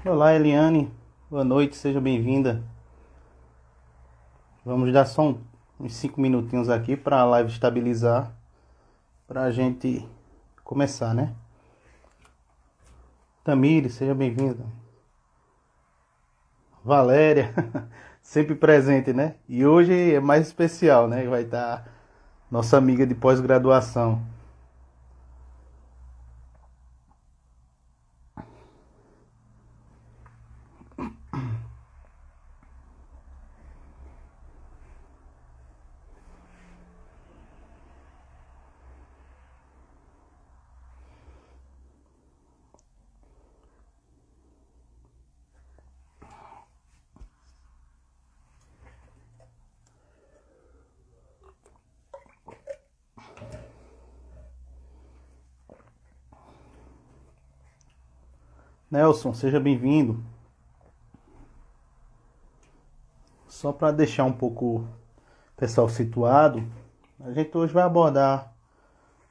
Olá, Eliane. Boa noite, seja bem-vinda. Vamos dar só uns 5 minutinhos aqui para a live estabilizar, para a gente começar, né? Tamires, seja bem-vinda. Valéria, sempre presente, né? E hoje é mais especial, né? Vai estar nossa amiga de pós-graduação. Nelson, seja bem-vindo. Só para deixar um pouco o pessoal situado, a gente hoje vai abordar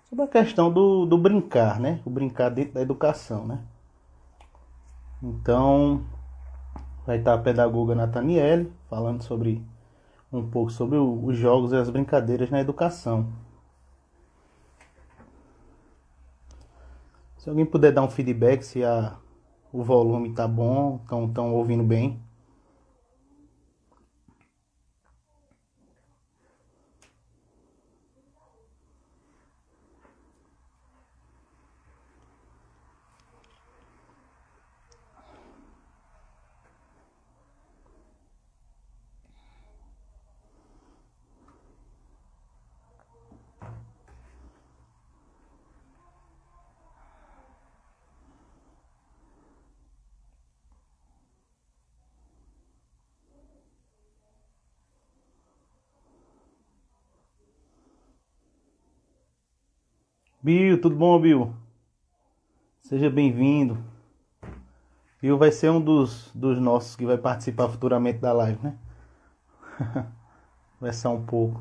sobre a questão do brincar, né? O brincar dentro da educação, né? Então, vai estar a pedagoga Nathaniele falando sobre um pouco sobre os jogos e as brincadeiras na educação. Se alguém puder dar um feedback se o volume tá bom, estão ouvindo bem. Bill, tudo bom, Bill? Seja bem-vindo. Bill vai ser um dos nossos que vai participar futuramente da live, né? Vai ser um pouco.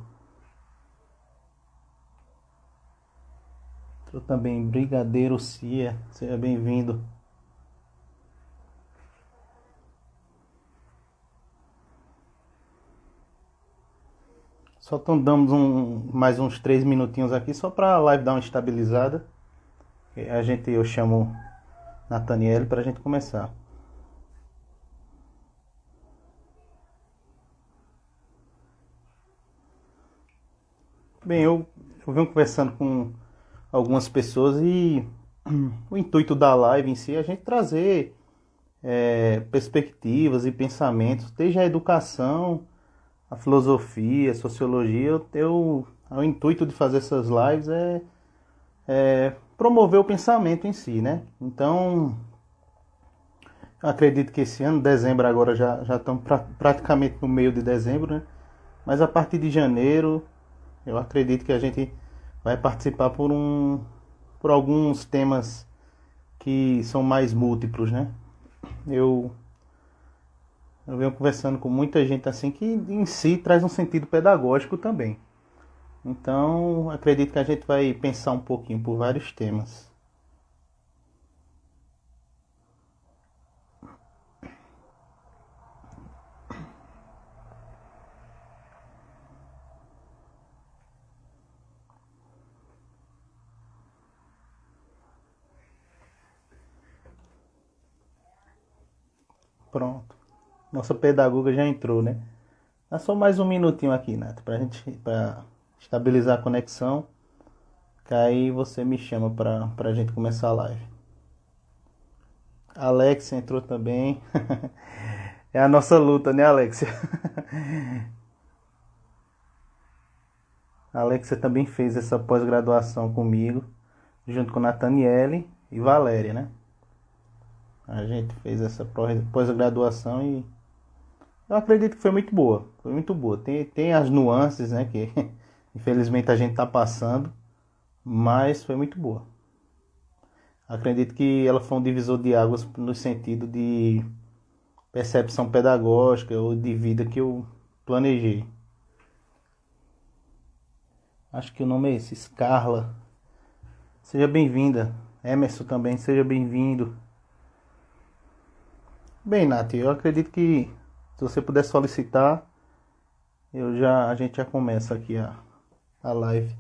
Eu também, Brigadeiro Cia, seja bem-vindo. Só damos mais uns 3 minutinhos aqui só para a live dar uma estabilizada. Eu chamo Nathaniele para a gente começar. Bem, eu venho conversando com algumas pessoas e o intuito da live em si é a gente trazer perspectivas e pensamentos, desde a educação, a filosofia, a sociologia. O intuito de fazer essas lives é promover o pensamento em si, né? Então, eu acredito que esse ano, dezembro agora, já estamos praticamente no meio de dezembro, né? Mas a partir de janeiro, eu acredito que a gente vai participar por alguns temas que são mais múltiplos, né? Eu, eu venho conversando com muita gente assim que em si traz um sentido pedagógico também. Então, acredito que a gente vai pensar um pouquinho por vários temas. Pronto. Nossa pedagoga já entrou, né? É só mais um minutinho aqui, Nath, pra estabilizar a conexão. Que aí você me chama pra gente começar a live. Alex entrou também. É a nossa luta, né, Alexia? A Alexia também fez essa pós-graduação comigo, junto com Nathaniele e Valéria, né? A gente fez essa pós-graduação e eu acredito que foi muito boa. Foi muito boa. Tem as nuances, né, que infelizmente a gente tá passando, mas foi muito boa. Acredito que ela foi um divisor de águas no sentido de percepção pedagógica ou de vida que eu planejei. Acho que o nome é esse, Scarla. Seja bem-vinda. Emerson também, seja bem-vindo. Bem, Nath, eu acredito que se você puder solicitar, a gente já começa aqui a live.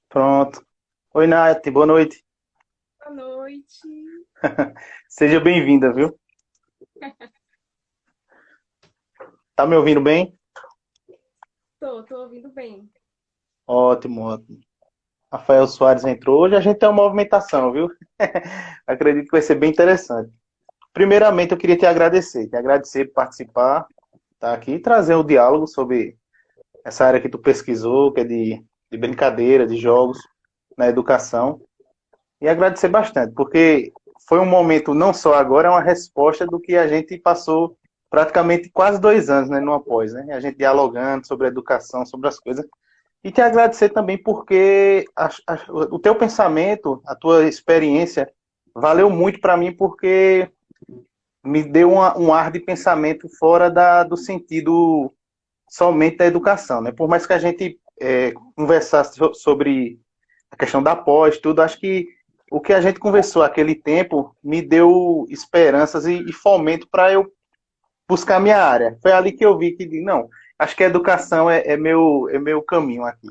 Pronto. Oi, Nath, boa noite. Boa noite. Seja bem-vinda, viu? Tá me ouvindo bem? Tô ouvindo bem. Ótimo, ótimo. Rafael Soares entrou. Hoje a gente tem uma movimentação, viu? Acredito que vai ser bem interessante. Primeiramente, eu queria te agradecer por participar, tá aqui, e trazer o diálogo sobre essa área que tu pesquisou, que é de brincadeira, de jogos na educação. E agradecer bastante, porque foi um momento, não só agora, é uma resposta do que a gente passou praticamente quase 2 anos, né, no após, né? A gente dialogando sobre a educação, sobre as coisas. E te agradecer também porque o teu pensamento, a tua experiência, valeu muito para mim, porque me deu um ar de pensamento fora do sentido somente da educação, né? Por mais que a gente conversasse sobre a questão da pós, tudo, acho que o que a gente conversou aquele tempo me deu esperanças e fomento para eu buscar minha área. Foi ali que eu vi que, não, acho que a educação é meu caminho aqui.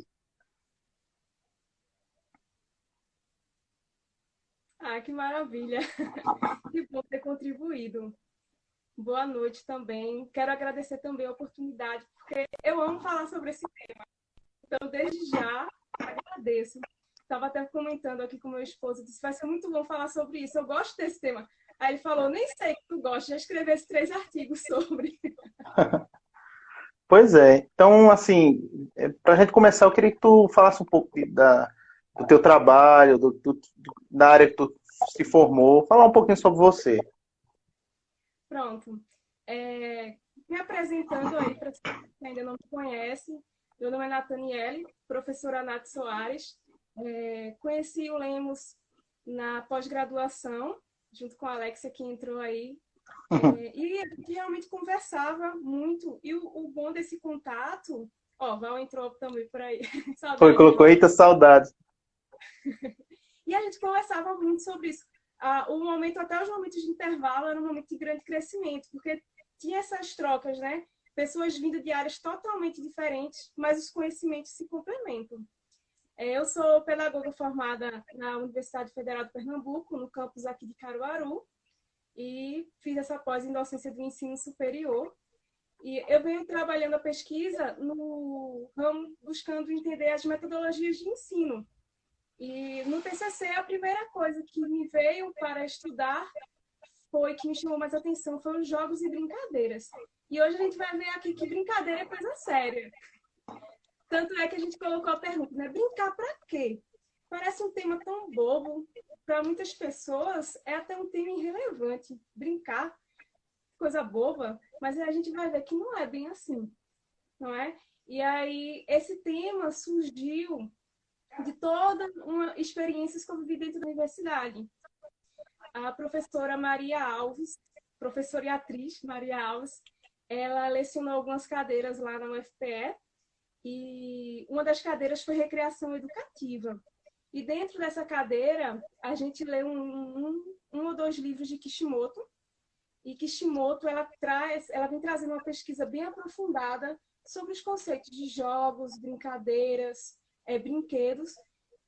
Ah, que maravilha. Que bom ter contribuído. Boa noite também. Quero agradecer também a oportunidade, porque eu amo falar sobre esse tema. Então, desde já, agradeço. Estava até comentando aqui com meu esposo, disse, vai ser muito bom falar sobre isso, eu gosto desse tema. Aí ele falou, nem sei que tu gosta, já escrevesse 3 artigos sobre. Pois é. Então, assim, para a gente começar, eu queria que tu falasse um pouco do teu trabalho, da área que tu se formou, falar um pouquinho sobre você. Pronto. Me apresentando aí, para quem ainda não me conhece, meu nome é Nathaniele, professora Nath Soares. Conheci o Lemos na pós-graduação, junto com a Alexia, que entrou aí. E a gente realmente conversava muito. E o bom desse contato... Ó, Val entrou também por aí. Foi, Saudade, colocou Val. eita saudade. E a gente conversava muito sobre isso. O momento, até os momentos de intervalo, era um momento de grande crescimento, porque tinha essas trocas, né? Pessoas vindo de áreas totalmente diferentes, mas os conhecimentos se complementam. Eu sou pedagoga formada na Universidade Federal de Pernambuco, no campus aqui de Caruaru, e fiz essa pós em docência do ensino superior. E eu venho trabalhando a pesquisa no ramo buscando entender as metodologias de ensino. E no TCC, a primeira coisa que me veio para estudar que me chamou mais atenção foram os jogos e brincadeiras. E hoje a gente vai ver aqui que brincadeira é coisa séria. Tanto é que a gente colocou a pergunta, né? Brincar para quê? Parece um tema tão bobo. Para muitas pessoas, é até um tema irrelevante. Brincar, coisa boba. Mas a gente vai ver que não é bem assim, não é? E aí, esse tema surgiu de toda uma experiências que eu vivi dentro da universidade. A professora Maria Alves, professora e atriz Maria Alves, ela lecionou algumas cadeiras lá na UFPE e uma das cadeiras foi recreação educativa. E dentro dessa cadeira, a gente lê um ou dois livros de Kishimoto, e Kishimoto ela vem trazendo uma pesquisa bem aprofundada sobre os conceitos de jogos, brincadeiras, brinquedos,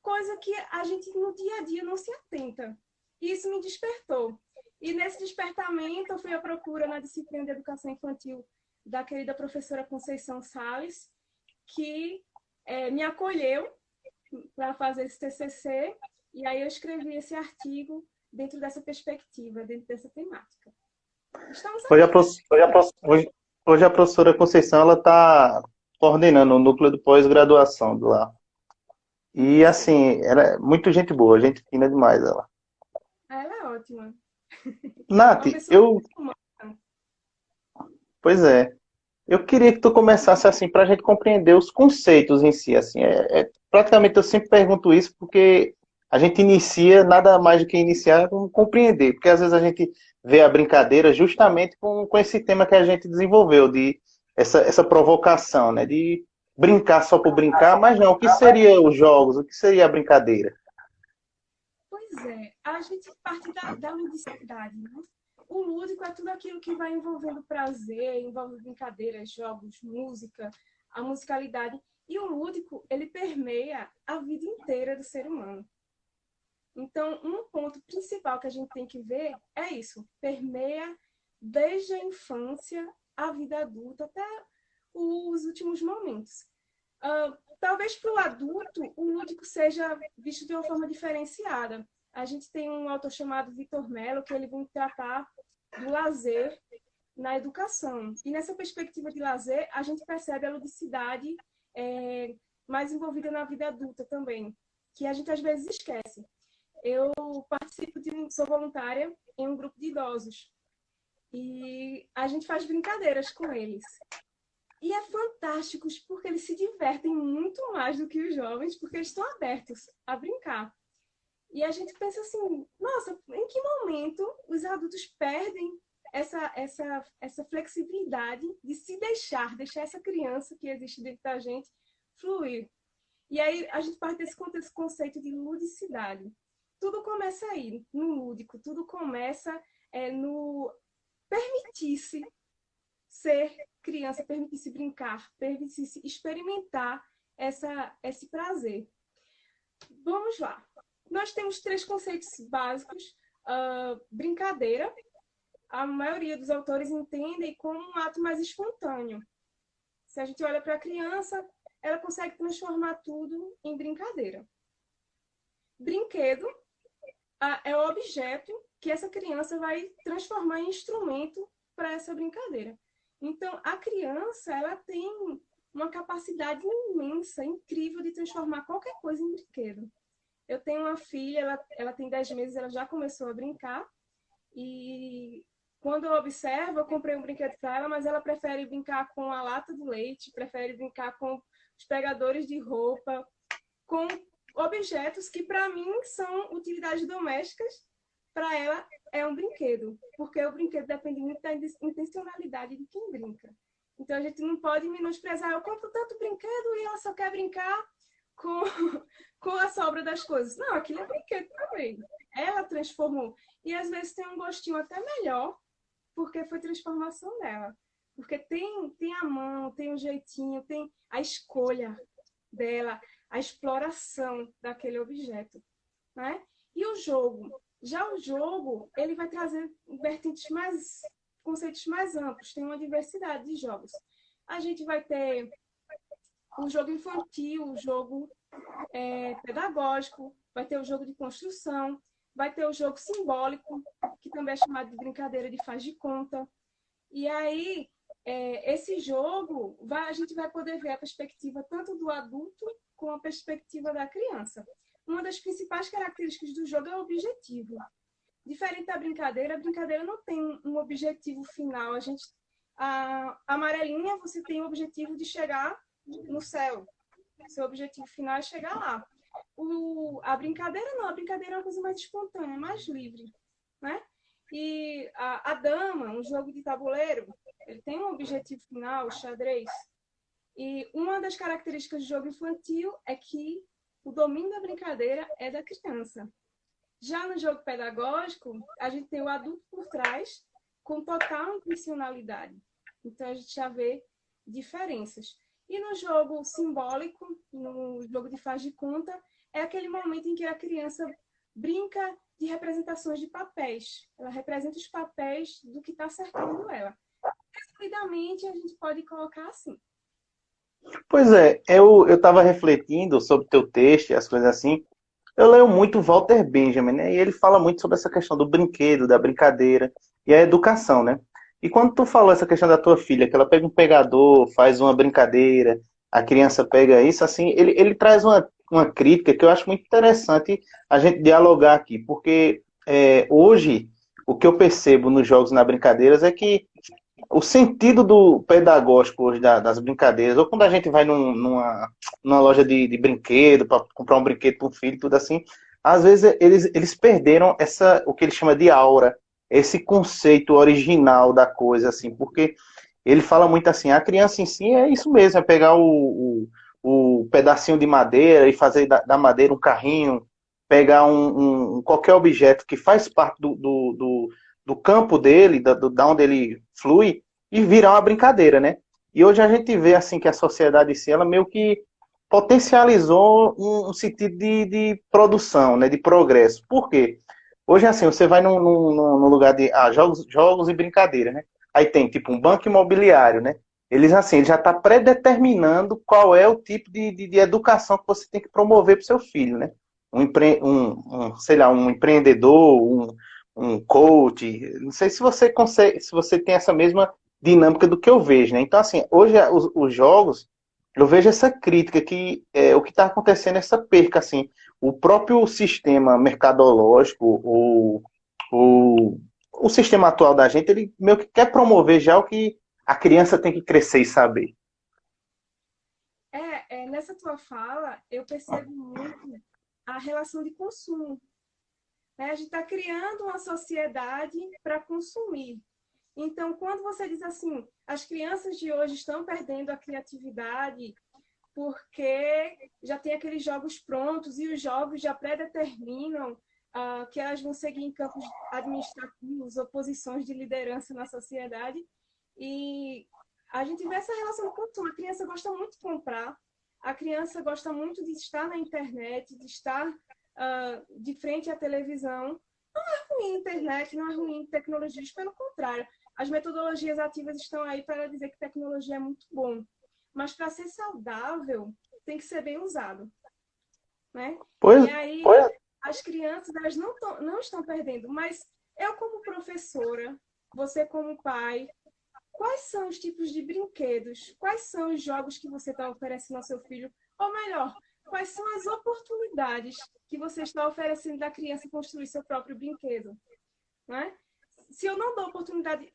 coisa que a gente no dia a dia não se atenta. E isso me despertou. E nesse despertamento eu fui à procura na disciplina de educação infantil da querida professora Conceição Sales, que me acolheu para fazer esse TCC, e aí eu escrevi esse artigo dentro dessa perspectiva, dentro dessa temática. Estamos Hoje a, aqui. prof- hoje a, prof- hoje- hoje a professora Conceição ela está coordenando o núcleo de pós-graduação de lá. E Isso. assim, ela é muito gente boa, gente fina demais ela. Ela é ótima. É Nath, uma pessoa muito humana. Pois é. Eu queria que tu começasse assim para a gente compreender os conceitos em si. Assim, praticamente eu sempre pergunto isso porque a gente inicia nada mais do que iniciar com compreender, porque às vezes a gente vê a brincadeira justamente com esse tema que a gente desenvolveu de essa provocação, né? De brincar só por brincar, mas não. O que seria os jogos? O que seria a brincadeira? Pois é, a gente parte da ludicidade, né? O lúdico é tudo aquilo que vai envolvendo prazer, envolve brincadeiras, jogos, música, a musicalidade. E o lúdico, ele permeia a vida inteira do ser humano. Então, um ponto principal que a gente tem que ver é isso, permeia desde a infância à vida adulta até os últimos momentos. Talvez para o adulto, o lúdico seja visto de uma forma diferenciada. A gente tem um autor chamado Vitor Mello, que ele vem tratar do lazer na educação. E nessa perspectiva de lazer, a gente percebe a ludicidade mais envolvida na vida adulta também, que a gente às vezes esquece. Eu sou voluntária em um grupo de idosos e a gente faz brincadeiras com eles. E é fantástico porque eles se divertem muito mais do que os jovens, porque eles estão abertos a brincar. E a gente pensa assim, nossa, em que momento os adultos perdem essa flexibilidade de se deixar essa criança que existe dentro da gente fluir. E aí a gente parte desse conceito de ludicidade. Tudo começa aí, no lúdico, tudo começa no permitir-se ser criança, permitir-se brincar, permitir-se experimentar esse prazer. Vamos lá. Nós temos 3 conceitos básicos. Brincadeira, a maioria dos autores entendem como um ato mais espontâneo. Se a gente olha para a criança, ela consegue transformar tudo em brincadeira. Brinquedo é o objeto que essa criança vai transformar em instrumento para essa brincadeira. Então, a criança, ela tem uma capacidade imensa, incrível de transformar qualquer coisa em brinquedo. Eu tenho uma filha, ela tem 10 meses, ela já começou a brincar. E quando eu observo, eu comprei um brinquedo para ela, mas ela prefere brincar com a lata do leite, prefere brincar com os pegadores de roupa, com objetos que para mim são utilidades domésticas, para ela é um brinquedo, porque o brinquedo depende muito da intencionalidade de quem brinca. Então a gente não pode menosprezar, eu compro tanto brinquedo e ela só quer brincar com a sobra das coisas. Não, aquilo é brinquedo também. Ela transformou. E às vezes tem um gostinho até melhor, porque foi transformação dela. Porque tem a mão, tem o jeitinho, tem a escolha dela, a exploração daquele objeto, né? E o jogo? Já o jogo, ele vai trazer conceitos mais amplos, tem uma diversidade de jogos. A gente vai ter o jogo infantil, o jogo pedagógico, vai ter o jogo de construção, vai ter o jogo simbólico, que também é chamado de brincadeira de faz de conta. E aí, esse jogo, a gente vai poder ver a perspectiva tanto do adulto como a perspectiva da criança. Uma das principais características do jogo é o objetivo. Diferente da brincadeira, a brincadeira não tem um objetivo final. A amarelinha, você tem o objetivo de chegar no céu. Seu objetivo final é chegar lá. A brincadeira não, a brincadeira é uma coisa mais espontânea, mais livre, né? E a dama, um jogo de tabuleiro, ele tem um objetivo final, o xadrez. E uma das características do jogo infantil é que o domínio da brincadeira é da criança. Já no jogo pedagógico, a gente tem o adulto por trás com total intencionalidade. Então, a gente já vê diferenças. E no jogo simbólico, no jogo de faz de conta, é aquele momento em que a criança brinca de representações de papéis. Ela representa os papéis do que está cercando ela. Resumidamente, a gente pode colocar assim. Pois é, eu estava refletindo sobre o teu texto e as coisas assim. Eu leio muito Walter Benjamin, né? E ele fala muito sobre essa questão do brinquedo, da brincadeira e a educação, né? E quando tu falou essa questão da tua filha, que ela pega um pegador, faz uma brincadeira, a criança pega isso, assim, ele traz uma crítica que eu acho muito interessante a gente dialogar aqui, porque hoje o que eu percebo nos jogos e nas brincadeiras é que o sentido do pedagógico hoje das brincadeiras, ou quando a gente vai numa loja de brinquedo, para comprar um brinquedo para um filho, tudo assim, às vezes eles perderam o que ele chama de aura, esse conceito original da coisa, assim, porque ele fala muito assim, a criança em si é isso mesmo, é pegar o pedacinho de madeira e fazer da madeira um carrinho, pegar qualquer objeto que faz parte do campo dele, da onde ele flui, e virar uma brincadeira, né? E hoje a gente vê assim que a sociedade em si, ela meio que potencializou um sentido de produção, né, de progresso. Por quê? Hoje, assim, você vai num lugar de jogos e brincadeira, né? Aí tem, tipo, um banco imobiliário, né? Eles, assim, ele já está predeterminando qual é o tipo de educação que você tem que promover para o seu filho, né? Sei lá, um empreendedor, um coach. Não sei se você consegue, se você tem essa mesma dinâmica do que eu vejo, né? Então, assim, hoje os jogos, eu vejo essa crítica que o que está acontecendo é essa perca, assim, o próprio sistema mercadológico, o, o sistema atual da gente, ele meio que quer promover já o que a criança tem que crescer e saber. Nessa tua fala, eu percebo muito a relação de consumo, né? A gente está criando uma sociedade para consumir. Então, quando você diz assim, as crianças de hoje estão perdendo a criatividade porque já tem aqueles jogos prontos e os jogos já predeterminam que elas vão seguir em campos administrativos ou posições de liderança na sociedade. E a gente vê essa relação com o consumo. A criança gosta muito de comprar, a criança gosta muito de estar na internet, de estar de frente à televisão. Não é ruim a internet, não é ruim tecnologias, pelo contrário. As metodologias ativas estão aí para dizer que tecnologia é muito bom. Mas para ser saudável, tem que ser bem usado, né? Pois, E aí, as crianças, elas não estão perdendo. Mas eu, como professora, você, como pai, quais são os tipos de brinquedos? Quais são os jogos que você está oferecendo ao seu filho? Ou melhor, quais são as oportunidades que você está oferecendo da criança construir seu próprio brinquedo? Né? Se eu não dou oportunidade,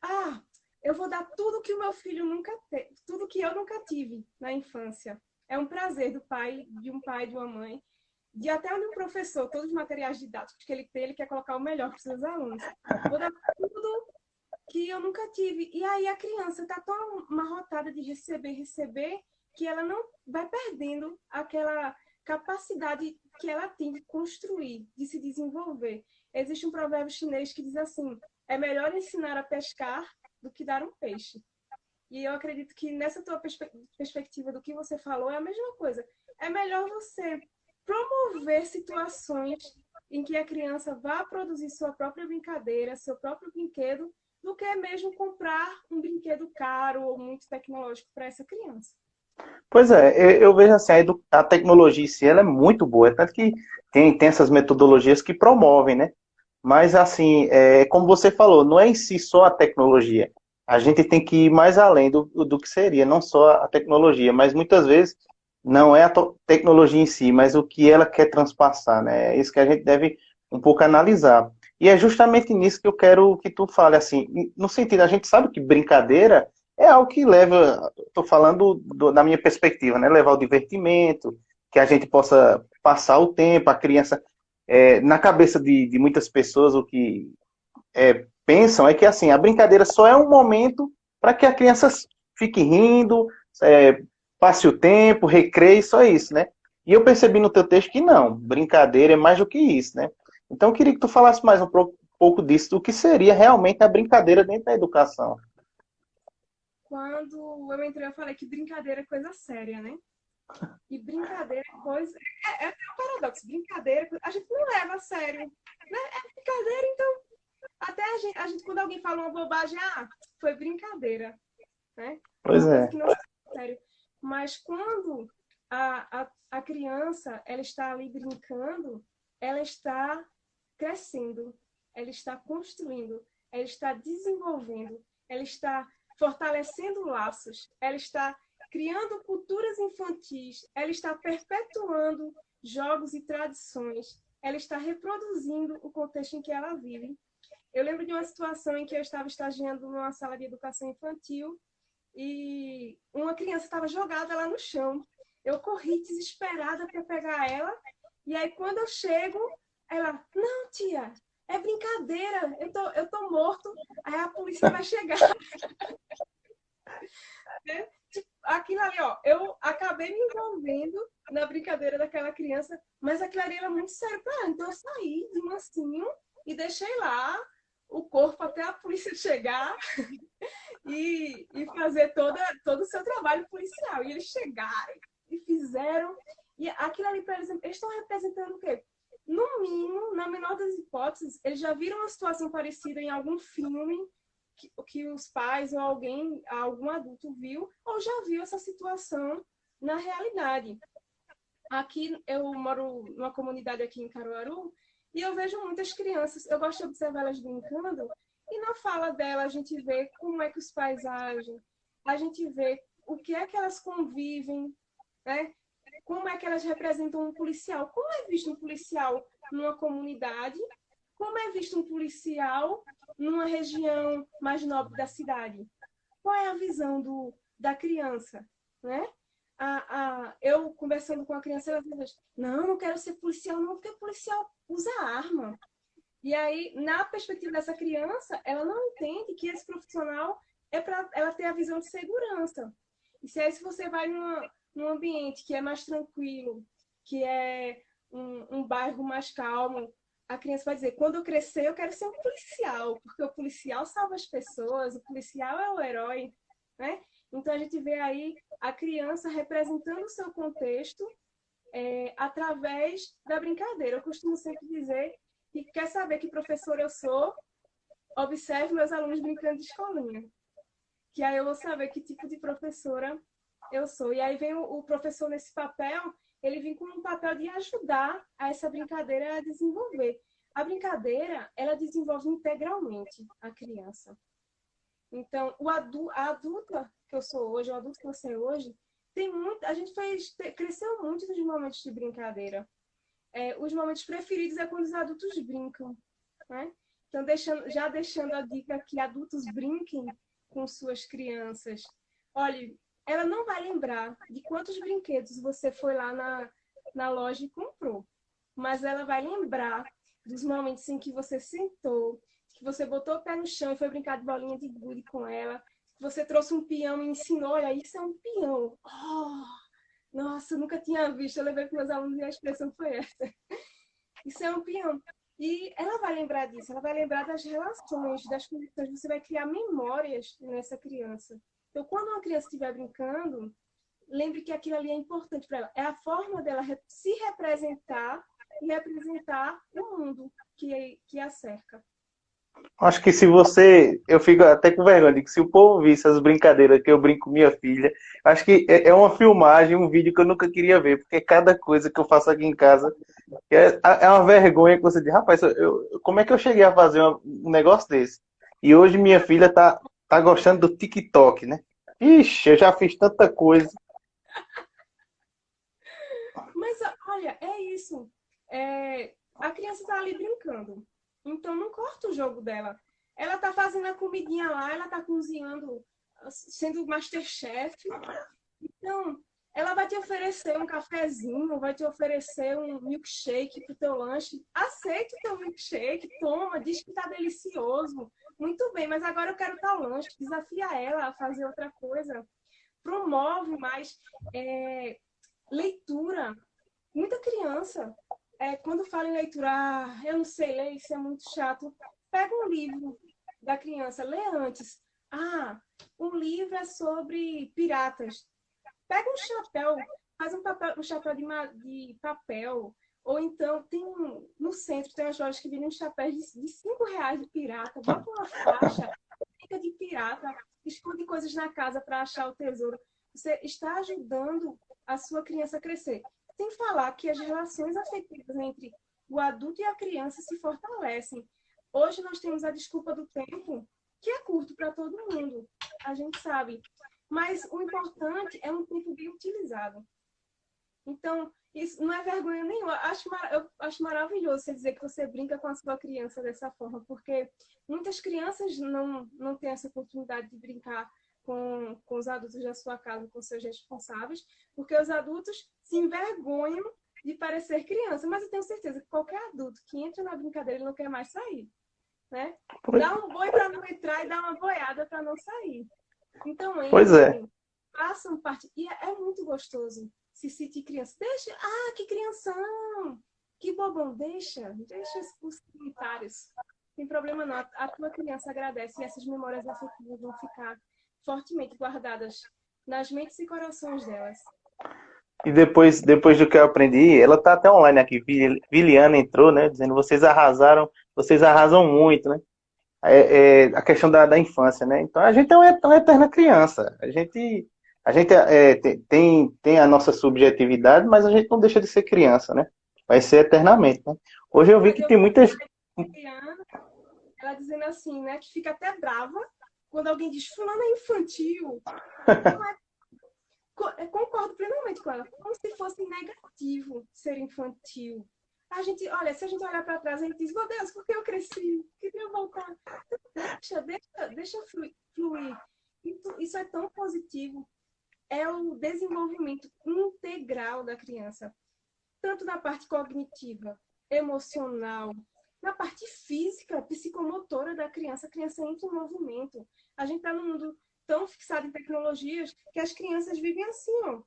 eu vou dar tudo que o meu filho nunca teve, tudo que eu nunca tive na infância. É um prazer do pai, de uma mãe, de até de um professor, todos os materiais didáticos que ele tem, ele quer colocar o melhor para os seus alunos. Vou dar tudo que eu nunca tive. E aí a criança está tão amarrotada de receber, que ela não vai perdendo aquela capacidade que ela tem de construir, de se desenvolver. Existe um provérbio chinês que diz assim: é melhor ensinar a pescar do que dar um peixe. E eu acredito que nessa tua perspectiva do que você falou é a mesma coisa. É melhor você promover situações em que a criança vá produzir sua própria brincadeira, seu próprio brinquedo, do que mesmo comprar um brinquedo caro ou muito tecnológico para essa criança. pois é, eu vejo assim, a tecnologia em si, ela é muito boa, é tanto que tem essas metodologias que promovem, né? Mas, assim, como você falou, não é em si só a tecnologia. A gente tem que ir mais além do que seria, não só a tecnologia, mas muitas vezes não é a tecnologia em si, mas o que ela quer transpassar, né? É isso que a gente deve um pouco analisar. E é justamente nisso que eu quero que tu fale, assim, no sentido, a gente sabe que brincadeira é algo que leva, estou falando da minha perspectiva, né? Levar o divertimento, que a gente possa passar o tempo, a criança na cabeça de muitas pessoas, o que pensam é que assim, a brincadeira só é um momento para que a criança fique rindo, passe o tempo, recreie, só isso, né? E eu percebi no teu texto que não, brincadeira é mais do que isso, né? Então eu queria que tu falasse mais pouco disso, do que seria realmente a brincadeira dentro da educação. Quando eu entrei, eu falei que brincadeira é coisa séria, né? E brincadeira é coisa. É até um paradoxo. Brincadeira, a gente não leva a sério. Né? É brincadeira, então. Até a gente, quando alguém fala uma bobagem, foi brincadeira. Né? É Pois uma coisa é. que não é sério. Mas quando a criança ela está ali brincando, ela está crescendo, ela está construindo, ela está desenvolvendo, ela está fortalecendo laços, ela está criando culturas infantis, ela está perpetuando jogos e tradições, ela está reproduzindo o contexto em que ela vive. Eu lembro de uma situação em que eu estava estagiando numa sala de educação infantil e uma criança estava jogada lá no chão. Eu corri desesperada para pegar ela, e aí quando eu chego, ela, não, tia, é brincadeira, eu tô morto, aí a polícia vai chegar. Né? Tipo, aquilo ali, ó, eu acabei me envolvendo na brincadeira daquela criança, mas aquilo ali era muito sério para ela. Então eu saí de mansinho e deixei lá o corpo até a polícia chegar e fazer todo o seu trabalho policial. E eles chegaram e fizeram. E aquilo ali, por exemplo, eles estão representando o quê? No mínimo, na menor das hipóteses, eles já viram uma situação parecida em algum filme que os pais ou alguém, algum adulto viu, ou já viu essa situação na realidade. Aqui, eu moro numa comunidade aqui em Caruaru, e eu vejo muitas crianças, eu gosto de observar elas brincando, e na fala dela a gente vê como é que os pais agem, a gente vê o que é que elas convivem, né? Como é que elas representam um policial, como é visto um policial numa comunidade, como é visto um policial numa região mais nobre da cidade. Qual é a visão da criança, né? Eu conversando com a criança, ela diz, não quero ser policial não, porque policial usa arma. E aí, na perspectiva dessa criança, ela não entende que esse profissional é para ela ter a visão de segurança. E se aí se você vai num ambiente que é mais tranquilo, que é um bairro mais calmo, a criança vai dizer, quando eu crescer, eu quero ser um policial, porque o policial salva as pessoas, o policial é o herói, né? Então, a gente vê aí a criança representando o seu contexto através da brincadeira. Eu costumo sempre dizer que quer saber que professor eu sou, observe meus alunos brincando de escolinha. Que aí eu vou saber que tipo de professora eu sou. E aí vem o professor nesse papel, ele vem com um papel de ajudar a essa brincadeira a desenvolver. A brincadeira, ela desenvolve integralmente a criança. Então, a adulta que eu sou hoje, o adulto que você é hoje, tem muito, a gente cresceu muito nos momentos de brincadeira. Os momentos preferidos é quando os adultos brincam, né? Então, já deixando a dica que adultos brinquem com suas crianças. Olha, ela não vai lembrar de quantos brinquedos você foi lá na loja e comprou, mas ela vai lembrar dos momentos em que você sentou, que você botou o pé no chão e foi brincar de bolinha de gude com ela, que você trouxe um peão e ensinou, olha, isso é um peão. Oh, nossa, eu nunca tinha visto, eu levei para meus alunos e a expressão foi essa. Isso é um peão. E ela vai lembrar disso, ela vai lembrar das relações, das conexões, você vai criar memórias nessa criança. Então, quando uma criança estiver brincando, lembre que aquilo ali é importante para ela. É a forma dela se representar e representar o mundo que a cerca. Acho que se você. Eu fico até com vergonha de que se o povo visse as brincadeiras que eu brinco com minha filha, acho que é uma filmagem, um vídeo que eu nunca queria ver, porque cada coisa que eu faço aqui em casa é uma vergonha que você diz, rapaz, como é que eu cheguei a fazer um negócio desse? E hoje minha filha tá gostando do TikTok, né? Ixi, eu já fiz tanta coisa. Mas, olha, é isso. A criança está ali brincando. Então, não corta o jogo dela. Ela está fazendo a comidinha lá, ela está cozinhando, sendo Masterchef. Então, ela vai te oferecer um cafezinho, vai te oferecer um milkshake para o teu lanche. Aceita o teu milkshake, toma, diz que está delicioso. Muito bem, mas agora eu quero tal lanche. Desafia ela a fazer outra coisa. Promove mais leitura. Muita criança, quando fala em leitura, eu não sei ler, isso é muito chato. Pega um livro da criança, lê antes. Um livro é sobre piratas. Pega um chapéu, faz um chapéu de papel. Ou então, no centro tem umas lojas que vendem uns chapéus de R$ 5 de pirata. Bota uma faixa, fica de pirata, esconde coisas na casa para achar o tesouro. Você está ajudando a sua criança a crescer. Sem falar que as relações afetivas entre o adulto e a criança se fortalecem. Hoje nós temos a desculpa do tempo, que é curto para todo mundo, a gente sabe. Mas o importante é um tempo bem utilizado. Então, isso não é vergonha nenhuma. Eu acho maravilhoso você dizer que você brinca com a sua criança dessa forma, porque muitas crianças não têm essa oportunidade de brincar com os adultos da sua casa, com seus responsáveis, porque os adultos se envergonham de parecer criança. Mas eu tenho certeza que qualquer adulto que entra na brincadeira, ele não quer mais sair, né? Dá um boi para não entrar e dá uma boiada para não sair. Então, Pois é. entrem, façam parte. E é muito gostoso se sentir criança. Deixa, que crianção! Que bobão, deixa os comentários. Não tem problema não. A tua criança agradece e essas memórias afetivas vão ficar fortemente guardadas nas mentes e corações delas. E depois do que eu aprendi, ela tá até online aqui. Viliana entrou, né? Dizendo vocês arrasam muito, né? A questão da infância, né? Então a gente é uma eterna criança. Tem a nossa subjetividade, mas a gente não deixa de ser criança, né? Vai ser eternamente, né? Hoje eu vi Mas que eu tem muitas. ela dizendo assim, né? Que fica até brava quando alguém diz fulano é infantil. Não é. Eu concordo plenamente com ela. Como se fosse negativo ser infantil. Se a gente olhar para trás, a gente diz, meu Deus, por que eu cresci? Queria voltar. Deixa fluir. Isso é tão positivo. É o desenvolvimento integral da criança. Tanto na parte cognitiva, emocional, na parte física, psicomotora da criança. A criança entra em movimento. A gente está num mundo tão fixado em tecnologias que as crianças vivem assim, ó.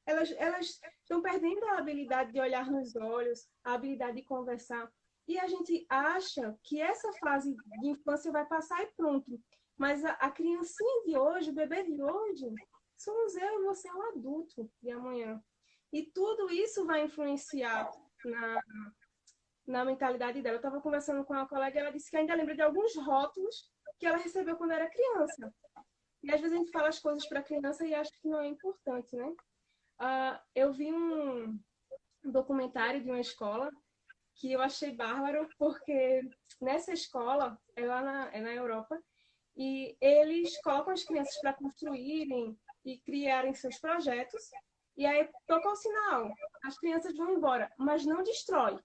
Elas estão perdendo a habilidade de olhar nos olhos, a habilidade de conversar. E a gente acha que essa fase de infância vai passar e pronto. Mas a criancinha de hoje, o bebê de hoje, somos eu e você, o adulto de amanhã. E tudo isso vai influenciar na mentalidade dela. Eu estava conversando com uma colega e ela disse que ainda lembra de alguns rótulos que ela recebeu quando era criança. E às vezes a gente fala as coisas para a criança e acha que não é importante, né? Eu vi um documentário de uma escola que eu achei bárbaro, porque nessa escola, é na Europa, e eles colocam as crianças para construírem e criarem seus projetos, e aí toca o sinal, as crianças vão embora, mas não destrói.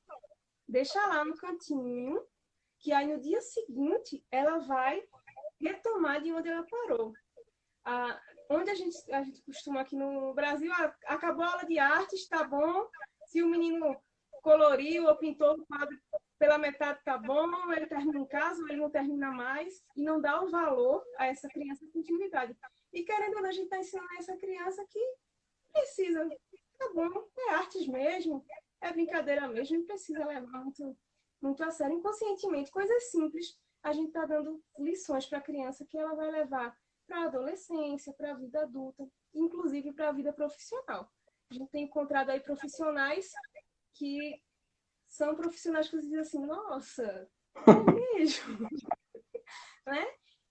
Deixa lá no cantinho, que aí no dia seguinte ela vai retomar de onde ela parou. Onde a gente costuma aqui no Brasil, acabou a aula de artes, tá bom. Se o menino coloriu ou pintou o quadro pela metade, tá bom. Ele termina em casa ou ele não termina mais. E não dá o valor a essa criança com continuidade. E querendo ou não, a gente está ensinando a essa criança que precisa. Tá bom, é artes mesmo, é brincadeira mesmo, não precisa levar muito a sério. Inconscientemente, coisas simples, a gente está dando lições para a criança que ela vai levar para a adolescência, para a vida adulta, inclusive para a vida profissional. A gente tem encontrado aí profissionais que são profissionais que dizem assim, nossa, é mesmo, né?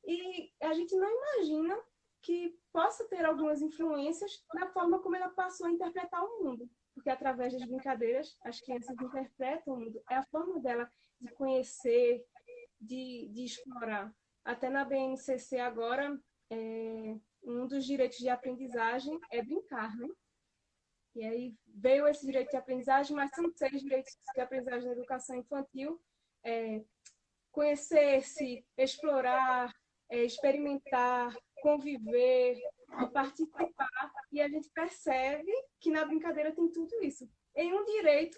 E a gente não imagina que possa ter algumas influências na forma como ela passou a interpretar o mundo, porque através das brincadeiras as crianças interpretam o mundo, é a forma dela de conhecer, de explorar. Até na BNCC agora, um dos direitos de aprendizagem é brincar, né? E aí veio esse direito de aprendizagem, mas são 6 direitos de aprendizagem na educação infantil. Conhecer-se, explorar, experimentar, conviver, participar. E a gente percebe que na brincadeira tem tudo isso. Em um direito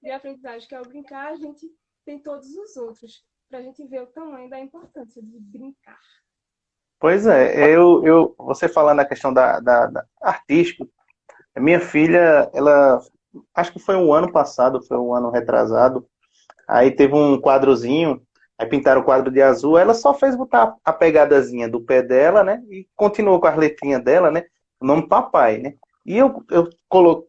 de aprendizagem, que é o brincar, a gente tem todos os outros, para a gente ver o tamanho da importância de brincar. Pois é, você falando na questão da artística, a minha filha, ela, acho que foi um ano passado, foi um ano retrasado, aí teve um quadrozinho, aí pintaram o quadro de azul, ela só fez botar a pegadazinha do pé dela, né, e continuou com as letrinhas dela, né, o nome papai, né, e eu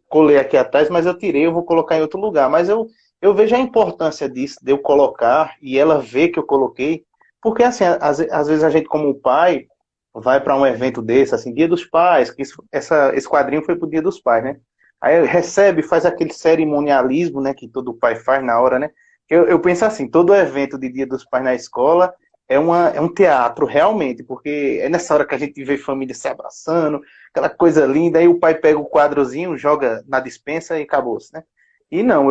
colei aqui atrás, mas eu tirei, eu vou colocar em outro lugar, mas eu vejo a importância disso, de eu colocar, e ela vê que eu coloquei, porque, assim, às vezes a gente, como pai, vai para um evento desse, assim, Dia dos Pais, que esse quadrinho foi pro Dia dos Pais, né? Aí recebe, faz aquele cerimonialismo, né, que todo pai faz na hora, né? Eu penso assim, todo evento de Dia dos Pais na escola é um teatro, realmente, porque é nessa hora que a gente vê família se abraçando, aquela coisa linda, aí o pai pega o quadrozinho, joga na despensa e acabou-se, né? E não,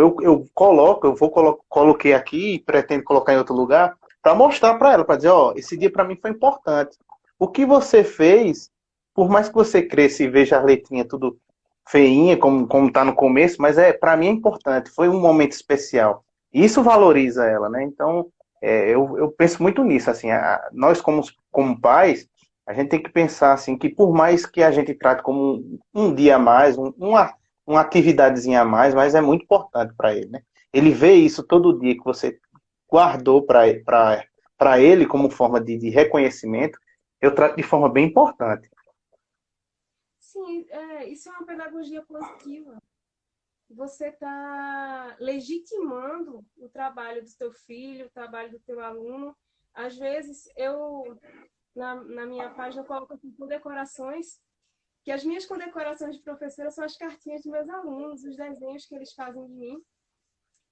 coloquei aqui e pretendo colocar em outro lugar para mostrar para ela, para dizer, ó, esse dia para mim foi importante. O que você fez, por mais que você cresça e veja as letrinhas tudo feinha, como tá no começo, mas para mim é importante, foi um momento especial. E isso valoriza ela, né? Então, eu penso muito nisso, assim, nós como pais, a gente tem que pensar assim que por mais que a gente trate como um dia a mais, uma atividadezinha a mais, mas é muito importante para ele, né? Ele vê isso todo dia que você guardou para ele como forma de reconhecimento, eu trato de forma bem importante. Sim, isso é uma pedagogia positiva. Você está legitimando o trabalho do seu filho, o trabalho do teu aluno. Às vezes, na minha página, coloco assim, condecorações, que as minhas condecorações de professora são as cartinhas dos meus alunos, os desenhos que eles fazem de mim.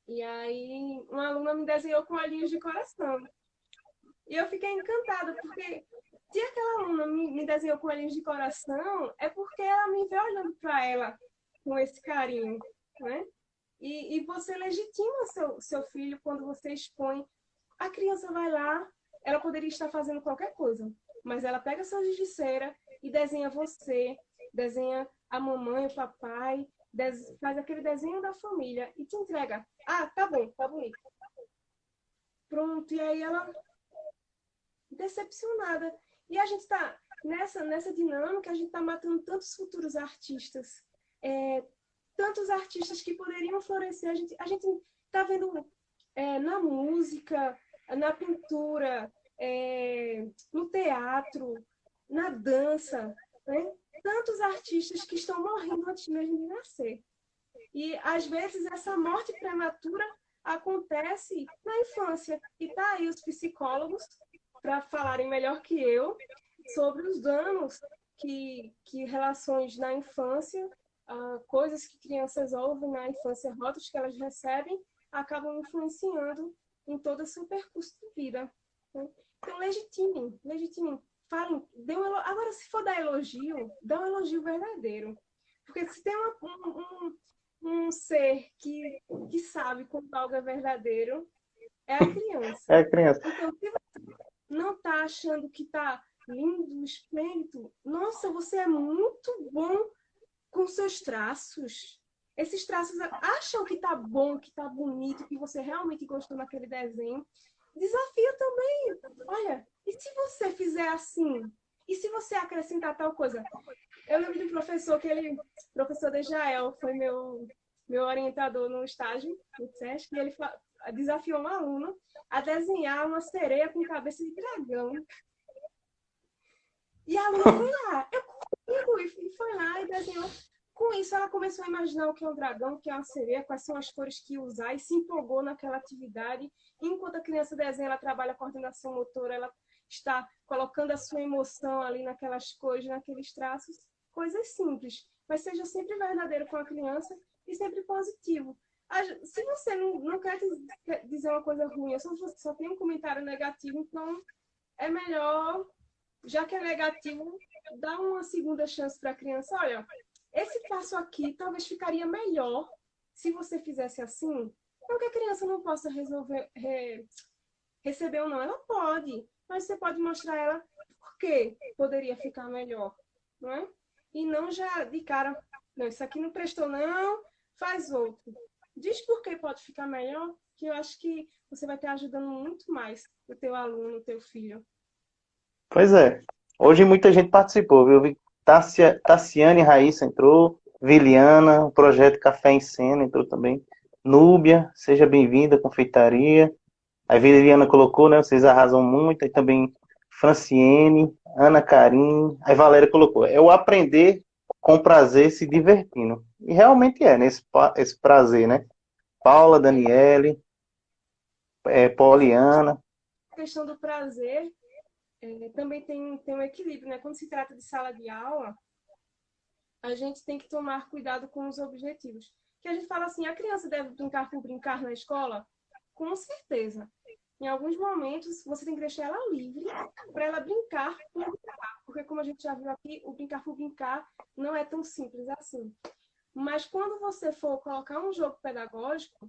E aí, uma aluna me desenhou com olhinhos de coração. E eu fiquei encantada, porque se aquela aluna me desenhou com olhinhos de coração, é porque ela me vê olhando para ela com esse carinho, né? E você legitima seu filho quando você expõe. A criança vai lá, ela poderia estar fazendo qualquer coisa, mas ela pega seu giz de cera e desenha você, desenha a mamãe, o papai, faz aquele desenho da família e te entrega. Ah, tá bom, tá bonito. Pronto, e aí ela decepcionada. E a gente está nessa dinâmica, a gente está matando tantos futuros artistas, tantos artistas que poderiam florescer. A gente está vendo na música, na pintura, no teatro, na dança, né? Tantos artistas que estão morrendo antes mesmo de nascer. E, às vezes, essa morte prematura acontece na infância. E tá aí os psicólogos para falarem melhor que eu sobre os danos que relações na infância, coisas que crianças ouvem na infância, rotas que elas recebem, acabam influenciando em todo o seu percurso de vida. Né? Então, legitimem, falem, agora se for dar elogio, dá um elogio verdadeiro. Porque se tem um ser que sabe quando algo é verdadeiro, é a criança. É a criança. Então, se você não está achando que está lindo, esplêndido, nossa, você é muito bom com seus traços. Esses traços acham que tá bom, que tá bonito, que você realmente gostou daquele desenho. Desafia também. Olha, e se você fizer assim? E se você acrescentar tal coisa? Eu lembro de um professor professor Dejael, foi meu orientador no estágio no SESC, e ele desafiou um aluno a desenhar uma sereia com cabeça de dragão. E a aluna foi lá, eu consigo, e foi lá e desenhou. Com isso, ela começou a imaginar o que é um dragão, o que é uma sereia, quais são as cores que usar, e se empolgou naquela atividade. Enquanto a criança desenha, ela trabalha a coordenação motora, ela está colocando a sua emoção ali naquelas cores, naqueles traços, coisas simples. Mas seja sempre verdadeiro com a criança e sempre positivo. Se você não quer dizer uma coisa ruim, se você só tem um comentário negativo, então é melhor, já que é negativo, dar uma segunda chance para a criança. Olha, esse passo aqui talvez ficaria melhor se você fizesse assim. Não que a criança não possa receber ou não, ela pode, mas você pode mostrar a ela por que poderia ficar melhor, não é? E não já de cara, não, isso aqui não prestou não, faz outro. Diz por que pode ficar melhor, que eu acho que você vai estar ajudando muito mais o teu aluno, o teu filho. Pois é. Hoje muita gente participou, viu? Eu vi Tassiane Raíssa entrou, Viliana, o projeto Café em Cena entrou também. Núbia, seja bem-vinda, confeitaria. A Viliana colocou, né? Vocês arrasam muito. Aí também Franciene, Ana Karim. Aí Valéria colocou. É o aprender com prazer se divertindo. E realmente é, né? Esse prazer, né? Paula, Daniele, Poliana. A questão do prazer também tem um equilíbrio, né? Quando se trata de sala de aula, a gente tem que tomar cuidado com os objetivos. Que a gente fala assim, a criança deve brincar por brincar na escola? Com certeza. Em alguns momentos, você tem que deixar ela livre para ela brincar por brincar. Porque, como a gente já viu aqui, o brincar por brincar não é tão simples assim. Mas quando você for colocar um jogo pedagógico,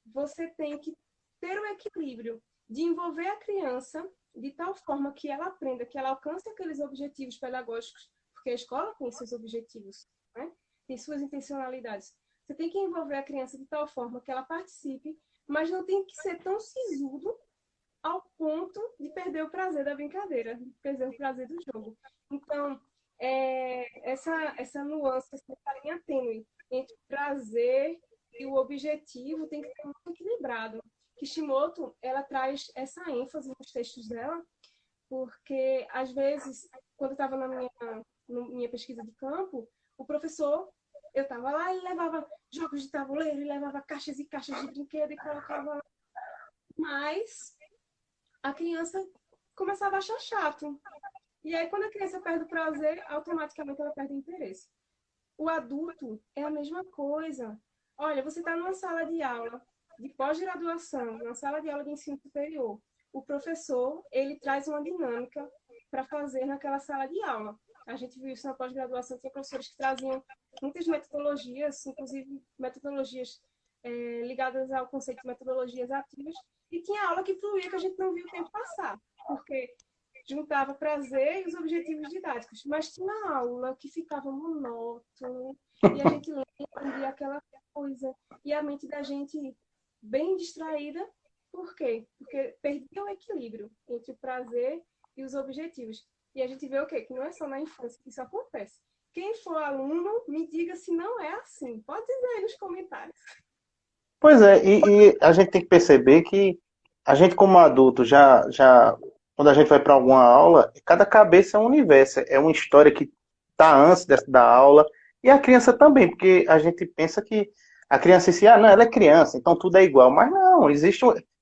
você tem que ter o equilíbrio de envolver a criança de tal forma que ela aprenda, que ela alcance aqueles objetivos pedagógicos, porque a escola tem seus objetivos, né? Tem suas intencionalidades. Você tem que envolver a criança de tal forma que ela participe, mas não tem que ser tão sisudo ao ponto de perder o prazer da brincadeira, de perder o prazer do jogo. Então, essa nuance, essa linha tênue entre o prazer e o objetivo tem que ser muito equilibrado. Kishimoto, ela traz essa ênfase nos textos dela, porque, às vezes, quando eu estava na minha pesquisa de campo, o professor, eu estava lá, ele levava jogos de tabuleiro, ele levava caixas e caixas de brinquedo e colocava lá. Mas a criança começava a achar chato. E aí, quando a criança perde o prazer, automaticamente ela perde o interesse. O adulto é a mesma coisa. Olha, você está numa sala de aula de pós-graduação, numa sala de aula de ensino superior. O professor, ele traz uma dinâmica para fazer naquela sala de aula. A gente viu isso na pós-graduação, tinha professores que traziam muitas metodologias, inclusive metodologias ligadas ao conceito de metodologias ativas, e tinha aula que fluía que a gente não viu o tempo passar, porque juntava prazer e os objetivos didáticos, mas tinha aula que ficava monótono e a gente lia aquela coisa e a mente da gente bem distraída. Por quê? Porque perdia o equilíbrio entre o prazer e os objetivos. E a gente vê o quê? Que não é só na infância que isso acontece. Quem for aluno, me diga se não é assim. Pode dizer aí nos comentários. Pois é, e a gente tem que perceber que a gente como adulto quando a gente vai para alguma aula, cada cabeça é um universo, é uma história que está antes da aula, e a criança também, porque a gente pensa que a criança se, não, ela é criança, então tudo é igual, mas não,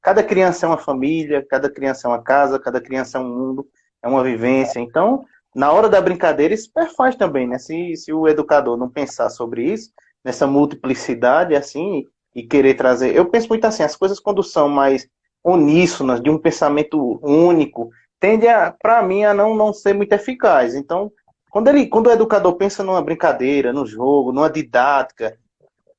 cada criança é uma família, cada criança é uma casa, cada criança é um mundo, é uma vivência, então na hora da brincadeira isso perfaz também, né? Se o educador não pensar sobre isso, nessa multiplicidade, assim, e querer trazer. Eu penso muito assim, as coisas quando são mais uníssonas, de um pensamento único, tende para mim, a não ser muito eficaz. Então, quando o educador pensa numa brincadeira, no jogo, numa didática,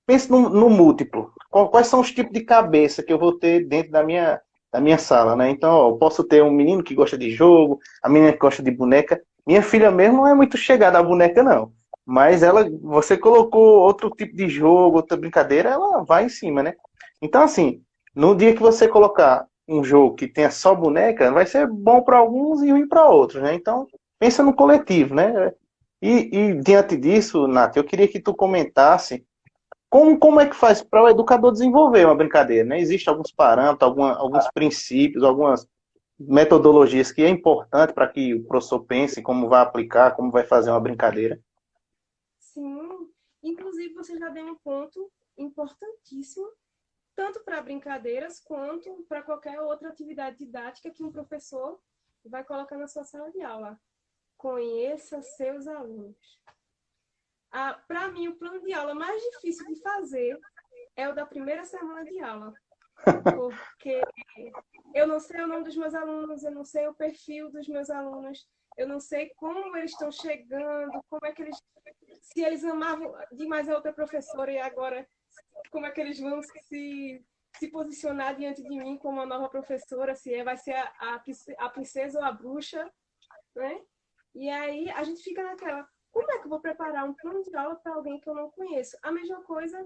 pense no múltiplo. Quais são os tipos de cabeça que eu vou ter dentro da minha sala, né? Então, ó, eu posso ter um menino que gosta de jogo, a menina que gosta de boneca. Minha filha mesmo não é muito chegada à boneca, não. Mas você colocou outro tipo de jogo, outra brincadeira, ela vai em cima, né? Então, assim, no dia que você colocar um jogo que tenha só boneca, vai ser bom para alguns e ruim para outros, né? Então, pensa no coletivo, né? E diante disso, Nath, eu queria que tu comentasse como é que faz para o educador desenvolver uma brincadeira, né? Existem alguns parâmetros, alguns princípios, algumas metodologias que é importante para que o professor pense como vai aplicar, como vai fazer uma brincadeira. Sim, inclusive você já deu um ponto importantíssimo, tanto para brincadeiras quanto para qualquer outra atividade didática que um professor vai colocar na sua sala de aula. Conheça seus alunos. Para mim, o plano de aula mais difícil de fazer é o da primeira semana de aula, porque eu não sei o nome dos meus alunos, eu não sei o perfil dos meus alunos, eu não sei como eles estão chegando, como é que eles, se eles amavam demais a outra professora e agora como é que eles vão se posicionar diante de mim como a nova professora, se vai ser a princesa ou a bruxa, né? E aí a gente fica naquela, como é que eu vou preparar um plano de aula para alguém que eu não conheço? A mesma coisa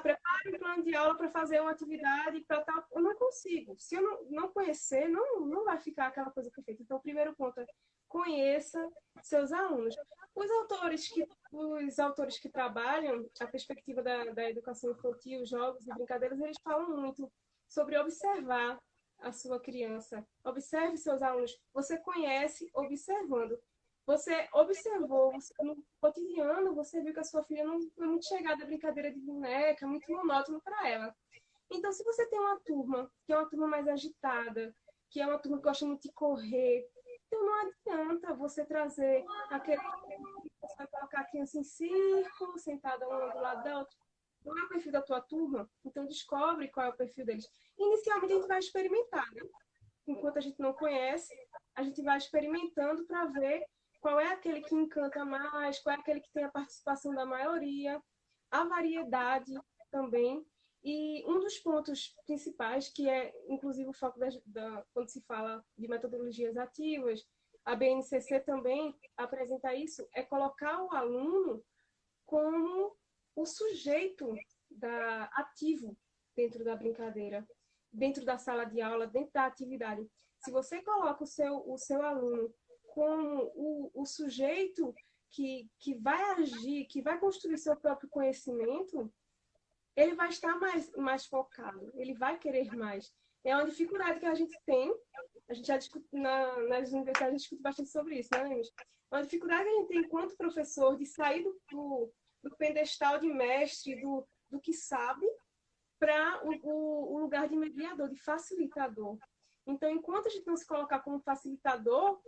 prepare um plano de aula para fazer uma atividade para tal. Eu não consigo. Se eu não conhecer, não vai ficar aquela coisa perfeita. Então, o primeiro ponto é conheça seus alunos. Os autores que trabalham a perspectiva da educação infantil, jogos e brincadeiras, eles falam muito sobre observar a sua criança. Observe seus alunos. Você conhece observando. Você observou, no cotidiano, você viu que a sua filha não é muito chegada à brincadeira de boneca, muito monótono para ela. Então, se você tem uma turma que é uma turma mais agitada, que é uma turma que gosta muito de correr, então não adianta você trazer aquele... Você vai colocar a criança em círculo, sentada uma do lado da outra. qual é o perfil da tua turma, então descobre qual é o perfil deles. Inicialmente a gente vai experimentar, né? Enquanto a gente não conhece, a gente vai experimentando para ver qual é aquele que encanta mais, qual é aquele que tem a participação da maioria, a variedade também. E um dos pontos principais, que é inclusive o foco quando se fala de metodologias ativas, a BNCC também apresenta isso, é colocar o aluno como o sujeito ativo dentro da brincadeira, dentro da sala de aula, dentro da atividade. Se você coloca o seu aluno como o sujeito que vai agir, que vai construir seu próprio conhecimento, ele vai estar mais focado, ele vai querer mais. É uma dificuldade que a gente tem, a gente já discute, nas universidades a gente discute bastante sobre isso, né, Lemos? É uma dificuldade que a gente tem enquanto professor de sair do pedestal de mestre, do que sabe, para o lugar de mediador, de facilitador. Então, enquanto a gente não se colocar como facilitador,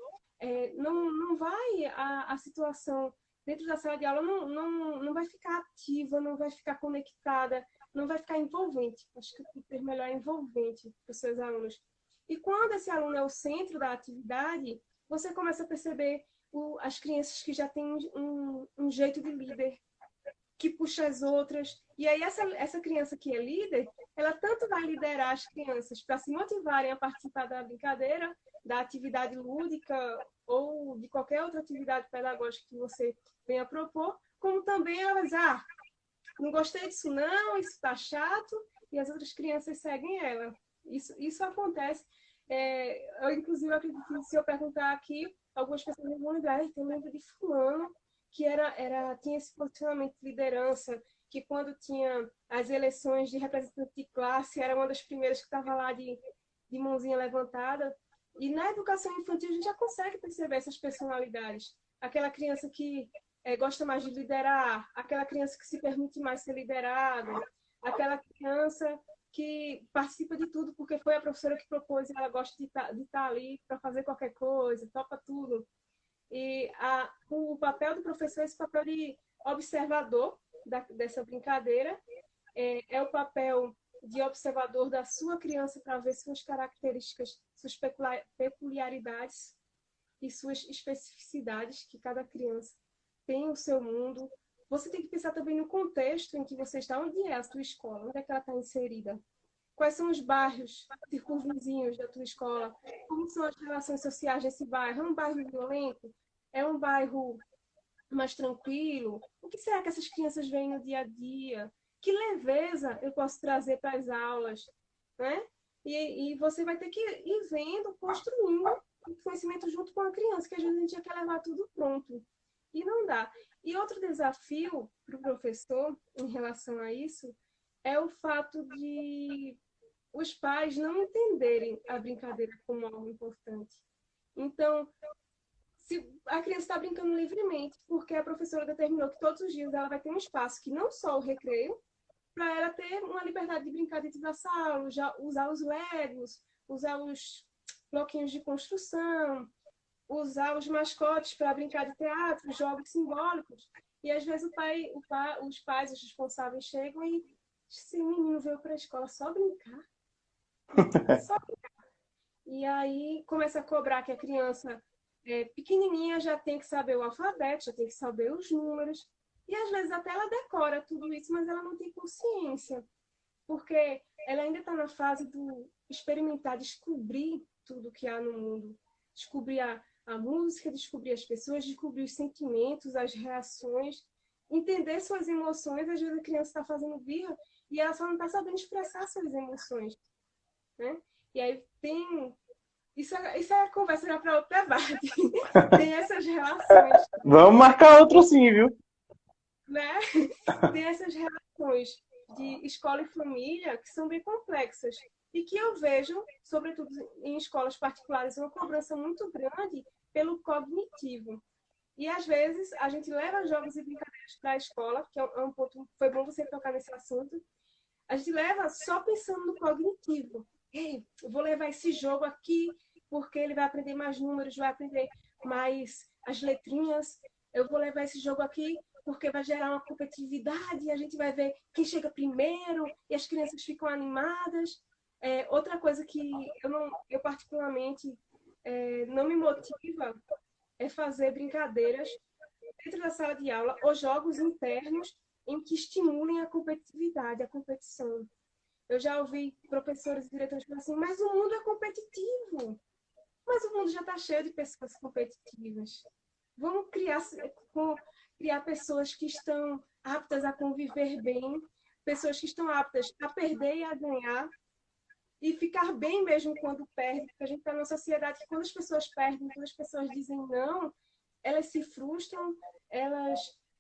não vai a situação dentro da sala de aula não vai ficar ativa, não vai ficar conectada, não vai ficar envolvente. Acho que o termo melhor é envolvente para os seus alunos. E quando esse aluno é o centro da atividade, você começa a perceber as crianças que já têm um jeito de líder, que puxa as outras. E aí essa criança que é líder, ela tanto vai liderar as crianças para se motivarem a participar da brincadeira, da atividade lúdica ou de qualquer outra atividade pedagógica que você venha propor, como também ela vai dizer, não gostei disso não, isso está chato, e as outras crianças seguem ela. Isso acontece. Eu, inclusive, acredito que se eu perguntar aqui, algumas pessoas vão lembrar, eu lembro de fulano, que tinha esse posicionamento de liderança, que quando tinha as eleições de representante de classe, era uma das primeiras que estava lá de mãozinha levantada. E na educação infantil a gente já consegue perceber essas personalidades. Aquela criança que gosta mais de liderar, aquela criança que se permite mais ser liderada, aquela criança que participa de tudo porque foi a professora que propôs e ela gosta de estar ali para fazer qualquer coisa, topa tudo. E o papel do professor é esse papel de observador dessa brincadeira, é o papel de observador da sua criança para ver suas características, suas peculiaridades e suas especificidades, que cada criança tem o seu mundo. Você tem que pensar também no contexto em que você está, onde é a sua escola, onde é que ela está inserida. Quais são os bairros circunvizinhos da tua escola? Como são as relações sociais desse bairro? É um bairro violento? É um bairro mais tranquilo? O que será que essas crianças veem no dia a dia? Que leveza eu posso trazer para as aulas? Né? E você vai ter que ir vendo, construindo o conhecimento junto com a criança, que às vezes a gente já quer levar tudo pronto. E não dá. E outro desafio para o professor em relação a isso é o fato de os pais não entenderem a brincadeira como algo importante. Então, se a criança está brincando livremente, porque a professora determinou que todos os dias ela vai ter um espaço que não só o recreio, para ela ter uma liberdade de brincar dentro da sala, já usar os legos, usar os bloquinhos de construção, usar os mascotes para brincar de teatro, jogos simbólicos. E às vezes os pais, os responsáveis chegam e esse menino veio para a escola só brincar. Só brincar. E aí começa a cobrar que a criança pequenininha já tem que saber o alfabeto, já tem que saber os números. E às vezes até ela decora tudo isso, mas ela não tem consciência. Porque ela ainda está na fase do experimentar, descobrir tudo que há no mundo. Descobrir a música, descobrir as pessoas, descobrir os sentimentos, as reações, entender suas emoções. Às vezes a criança está fazendo birra e ela só não está sabendo expressar suas emoções. Né? E aí tem... Isso é a conversa já para outra parte. Tem essas relações. Vamos marcar outro sim, viu? Né? Tem essas relações de escola e família que são bem complexas e que eu vejo, sobretudo em escolas particulares, uma cobrança muito grande pelo cognitivo. E às vezes a gente leva jogos e brincadeiras para a escola, que é um ponto, foi bom você tocar nesse assunto. A gente leva só pensando no cognitivo. Ei, eu vou levar esse jogo aqui porque ele vai aprender mais números, vai aprender mais as letrinhas. Eu vou levar esse jogo aqui porque vai gerar uma competitividade e a gente vai ver quem chega primeiro e as crianças ficam animadas. Outra coisa que eu particularmente não me motiva é fazer brincadeiras dentro da sala de aula ou jogos internos em que estimulem a competitividade, a competição. Eu já ouvi professores e diretores falando assim, mas o mundo é competitivo. Mas o mundo já está cheio de pessoas competitivas. Vamos criar pessoas que estão aptas a conviver bem, pessoas que estão aptas a perder e a ganhar, e ficar bem mesmo quando perde, porque a gente está numa sociedade que quando as pessoas perdem, quando as pessoas dizem não, elas se frustram, elas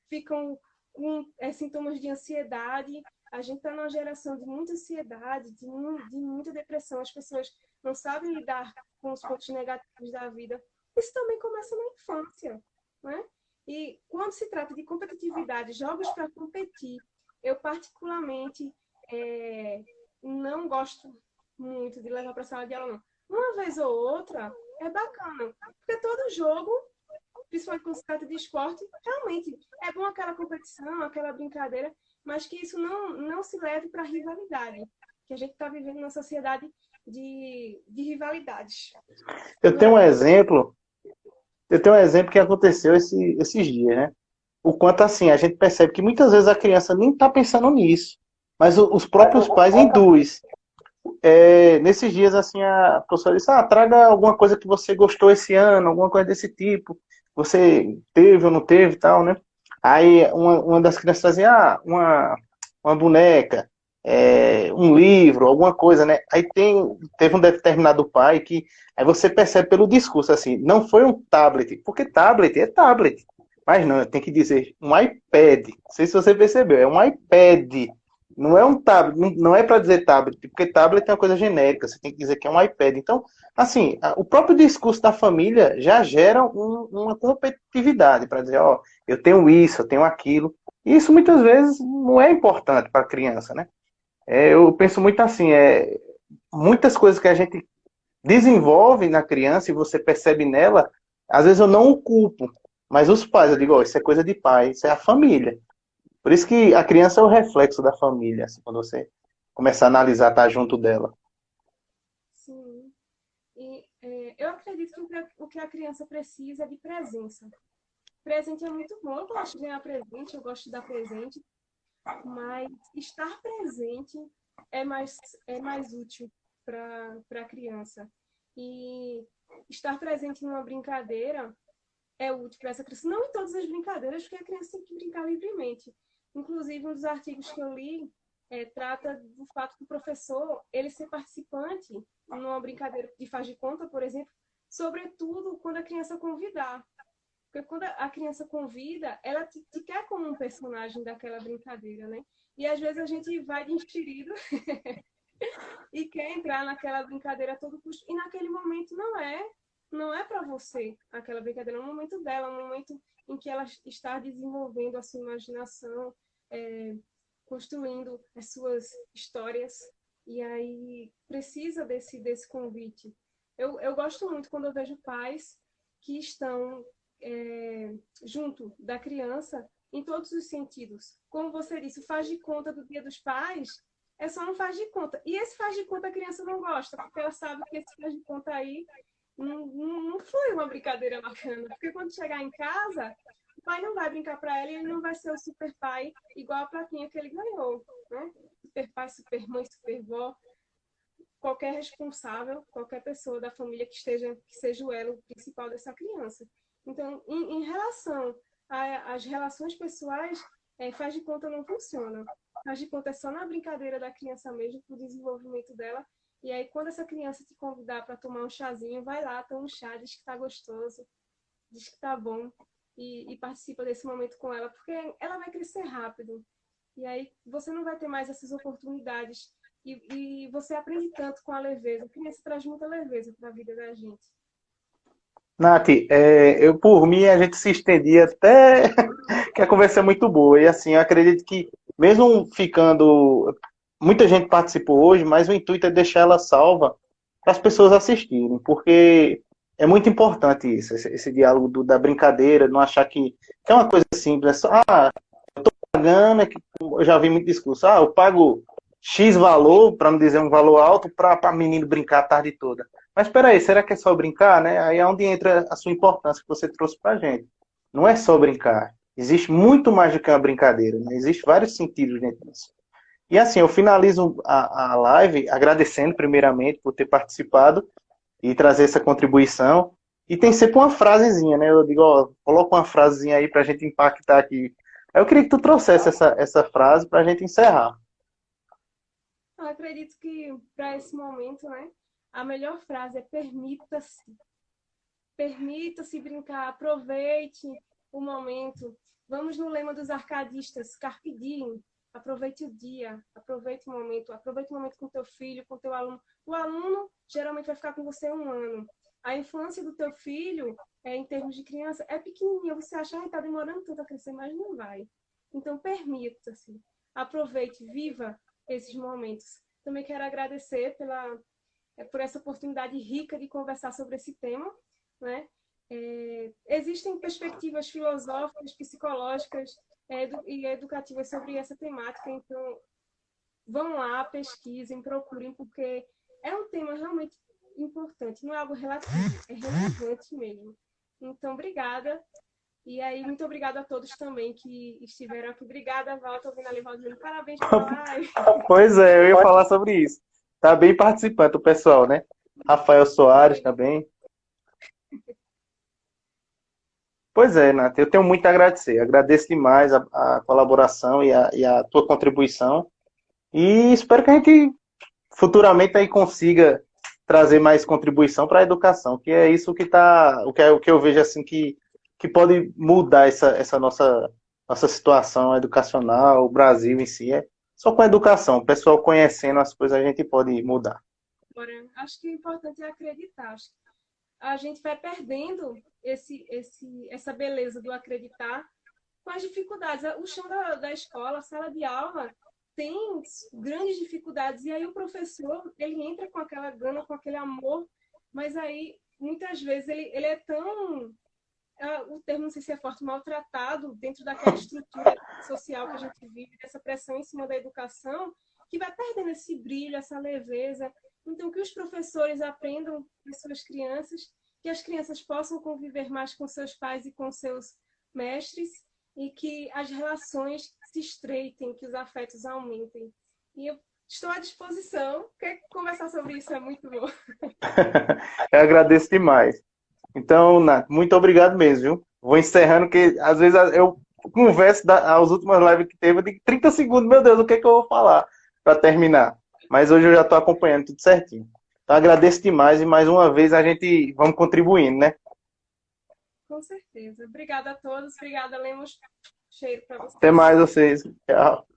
ficam com sintomas de ansiedade. A gente está numa geração de muita ansiedade, de muita depressão, as pessoas não sabem lidar com os pontos negativos da vida. Isso também começa na infância, né? E quando se trata de competitividade, jogos para competir, eu particularmente não gosto muito de levar para a sala de aula, não. Uma vez ou outra é bacana, porque todo jogo, principalmente quando se trata de esporte, realmente é bom aquela competição, aquela brincadeira, mas que isso não se leve para a rivalidade, que a gente está vivendo numa sociedade de rivalidades. Eu tenho um exemplo que aconteceu esses dias, né? O quanto assim, a gente percebe que muitas vezes a criança nem está pensando nisso, mas os próprios pais induzem. Nesses dias, assim, a professora disse, traga alguma coisa que você gostou esse ano, alguma coisa desse tipo, você teve ou não teve e tal, né? Aí uma das crianças trazia uma boneca, um livro, alguma coisa, né? Aí teve um determinado pai que, aí você percebe pelo discurso, assim, não foi um tablet, porque tablet é tablet, mas não, tem que dizer um iPad, não sei se você percebeu, é um iPad, não é um tablet, não é para dizer tablet, porque tablet é uma coisa genérica, você tem que dizer que é um iPad. Então, assim, o próprio discurso da família já gera uma competitividade para dizer, eu tenho isso, eu tenho aquilo. E isso muitas vezes não é importante para a criança, né? Eu penso muito assim, muitas coisas que a gente desenvolve na criança e você percebe nela, às vezes eu não o culpo, mas os pais, eu digo, isso é coisa de pai, isso é a família. Por isso que a criança é o reflexo da família, assim, quando você começar a analisar, tá junto dela. Sim. E eu acredito que o que a criança precisa é de presença. Presente é muito bom, eu gosto de ganhar presente, eu gosto de dar presente, mas estar presente é mais útil para a criança. E estar presente numa brincadeira é útil para essa criança. Não em todas as brincadeiras, porque a criança tem que brincar livremente. Inclusive, um dos artigos que eu li trata do fato do professor ele ser participante numa brincadeira de faz de conta, por exemplo, sobretudo quando a criança convidar. Porque quando a criança convida, ela te quer como um personagem daquela brincadeira, né? E às vezes a gente vai de enxerido e quer entrar naquela brincadeira a todo custo. E naquele momento não é para você aquela brincadeira, é um momento dela, é um momento em que ela está desenvolvendo a sua imaginação, construindo as suas histórias, e aí precisa desse convite. Eu gosto muito quando eu vejo pais que estão junto da criança em todos os sentidos. Como você disse, o faz de conta do Dia dos Pais é só um faz de conta. E esse faz de conta a criança não gosta, porque ela sabe que esse faz de conta aí não foi uma brincadeira bacana. Porque quando chegar em casa, o pai não vai brincar para ela e ele não vai ser o super pai igual a plaquinha que ele ganhou, né? Super pai, super mãe, super vó. Qualquer responsável, qualquer pessoa da família que seja o elo principal dessa criança. Então, em relação às relações pessoais, faz de conta não funciona. Faz de conta é só na brincadeira da criança mesmo, para o desenvolvimento dela. E aí, quando essa criança te convidar para tomar um chazinho, vai lá, toma um chá, diz que está gostoso, diz que está bom, e participa desse momento com ela, porque ela vai crescer rápido. E aí, você não vai ter mais essas oportunidades. E você aprende tanto com a leveza. A criança traz muita leveza para a vida da gente. Nath, por mim, a gente se estendia até que a conversa é muito boa. E assim, eu acredito que, mesmo ficando... Muita gente participou hoje, mas o intuito é deixar ela salva para as pessoas assistirem. Porque é muito importante isso, esse diálogo da brincadeira, não achar que é uma coisa simples, é só, pagando, eu já vi muito discurso, eu pago X valor, para não dizer um valor alto, para menino brincar a tarde toda. Mas espera aí, será que é só brincar, né? Aí é onde entra a sua importância que você trouxe para a gente. Não é só brincar. Existe muito mais do que uma brincadeira, né? Existem vários sentidos dentro disso. E assim, eu finalizo a live agradecendo primeiramente por ter participado e trazer essa contribuição. E tem sempre uma frasezinha, né? Eu digo, coloca uma frasezinha aí para a gente impactar aqui. Aí eu queria que tu trouxesse essa frase para a gente encerrar. Eu acredito que para esse momento, né, a melhor frase é permita-se. Permita-se brincar, aproveite o momento. Vamos no lema dos arcadistas, Carpe Diem. Aproveite o dia, aproveite o momento com teu filho, com teu aluno. O aluno geralmente vai ficar com você 1 ano. A infância do teu filho, em termos de criança, é pequenininha. Você acha que está demorando tanto a crescer, mas não vai. Então, permita-se, aproveite, viva esses momentos. Também quero agradecer por essa oportunidade rica de conversar sobre esse tema, né? Existem perspectivas filosóficas, psicológicas e educativas sobre essa temática, então vão lá, pesquisem, procurem, porque é um tema realmente importante, não é algo relativo, é relevante mesmo. Então, obrigada. E aí, muito obrigada a todos também que estiveram aqui. Obrigada, Val. Estou vendo ali, Valdinho. Parabéns pela live. Pois é, eu ia falar sobre isso. Tá bem participante o pessoal, né? Rafael Soares também. Pois é, Nath, eu tenho muito a agradecer. Agradeço demais a colaboração e a tua contribuição. E espero que a gente futuramente aí consiga trazer mais contribuição para a educação, que é isso que o que eu vejo assim que pode mudar essa nossa situação educacional, o Brasil em si. Só com a educação, o pessoal conhecendo as coisas, a gente pode mudar. Acho que o importante é acreditar. A gente vai perdendo essa beleza do acreditar com as dificuldades. O chão da escola, a sala de aula, tem grandes dificuldades. E aí o professor, ele entra com aquela gana, com aquele amor, mas aí, muitas vezes, ele é tão... o termo, não sei se é forte, maltratado dentro daquela estrutura social que a gente vive, dessa pressão em cima da educação, que vai perdendo esse brilho, essa leveza. Então, que os professores aprendam com suas crianças, que as crianças possam conviver mais com seus pais e com seus mestres, e que as relações se estreitem, que os afetos aumentem. E eu estou à disposição, porque conversar sobre isso é muito bom. Eu agradeço demais. Então, Nath, muito obrigado mesmo, viu? Vou encerrando, que às vezes eu converso as últimas lives que teve, eu digo 30 segundos, meu Deus, o que é que eu vou falar para terminar? Mas hoje eu já estou acompanhando tudo certinho. Então, agradeço demais e mais uma vez a gente vamos contribuindo, né? Com certeza. Obrigada a todos. Obrigada, Lemos. Cheiro para vocês. Até mais vocês. Tchau.